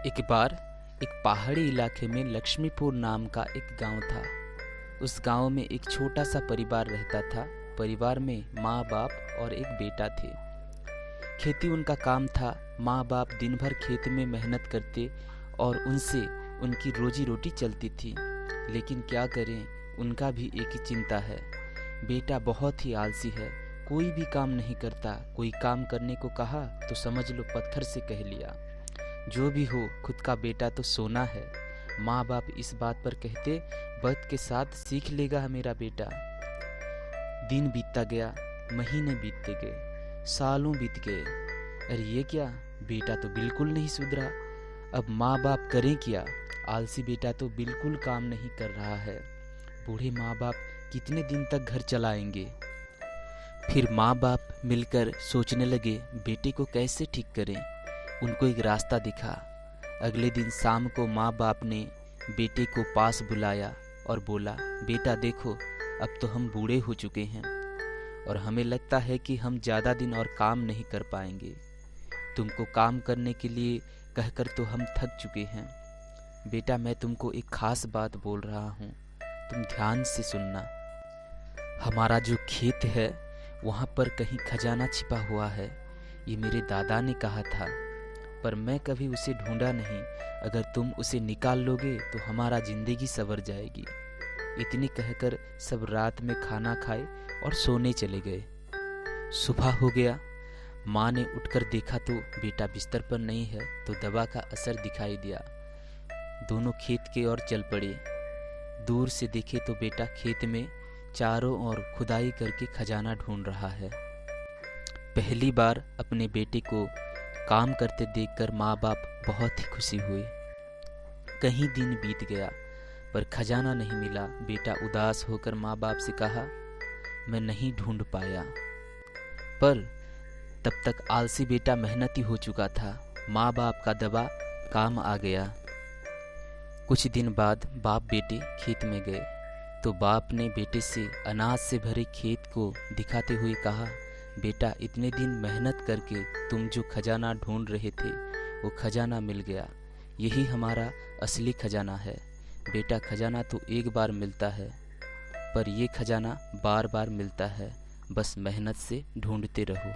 एक बार एक पहाड़ी इलाके में लक्ष्मीपुर नाम का एक गांव था। उस गांव में एक छोटा सा परिवार रहता था। परिवार में माँ बाप और एक बेटा थे। खेती उनका काम था। माँ बाप दिन भर खेत में मेहनत करते और उनसे उनकी रोजी रोटी चलती थी। लेकिन क्या करें, उनका भी एक ही चिंता है। बेटा बहुत ही आलसी है, कोई भी काम नहीं करता। कोई काम करने को कहा तो समझ लो पत्थर से कह लिया। जो भी हो, खुद का बेटा तो सोना है। माँ बाप इस बात पर कहते, वक्त के साथ सीख लेगा मेरा बेटा। दिन बीतता गया, महीने बीतते गए, सालों बीत गए। अरे ये क्या, बेटा तो बिल्कुल नहीं सुधरा। अब माँ बाप करें क्या? आलसी बेटा तो बिल्कुल काम नहीं कर रहा है। बूढ़े माँ बाप कितने दिन तक घर चलाएंगे? फिर माँ बाप मिलकर सोचने लगे बेटे को कैसे ठीक करें। उनको एक रास्ता दिखा। अगले दिन शाम को माँ बाप ने बेटे को पास बुलाया और बोला, बेटा देखो, अब तो हम बूढ़े हो चुके हैं और हमें लगता है कि हम ज़्यादा दिन और काम नहीं कर पाएंगे। तुमको काम करने के लिए कहकर तो हम थक चुके हैं। बेटा, मैं तुमको एक खास बात बोल रहा हूँ, तुम ध्यान से सुनना। हमारा जो खेत है वहाँ पर कहीं खजाना छिपा हुआ है। ये मेरे दादा ने कहा था, पर मैं कभी उसे ढूंढा नहीं। अगर तुम उसे निकाल लोगे तो हमारा जिंदगी संवर जाएगी। इतनी कहकर सब रात में खाना खाए और सोने चले गए। सुबह हो गया। माँ ने उठकर देखा तो बेटा बिस्तर पर नहीं है, तो दवा का असर दिखाई दिया। दोनों खेत की ओर चल पड़े। दूर से देखे तो बेटा खेत में चारों ओर खुदाई करके खजाना ढूंढ रहा है। पहली बार अपने बेटे को काम करते देखकर माँ बाप बहुत ही खुशी हुए। कहीं दिन बीत गया पर खजाना नहीं मिला। बेटा उदास होकर माँ बाप से कहा, मैं नहीं ढूंढ पाया। पर तब तक आलसी बेटा मेहनती हो चुका था। माँ बाप का दबा काम आ गया। कुछ दिन बाद बाप बेटे खेत में गए तो बाप ने बेटे से अनाज से भरे खेत को दिखाते हुए कहा, बेटा, इतने दिन मेहनत करके तुम जो खजाना ढूंढ रहे थे वो खजाना मिल गया। यही हमारा असली खजाना है। बेटा, खजाना तो एक बार मिलता है, पर ये खजाना बार बार मिलता है। बस मेहनत से ढूंढते रहो।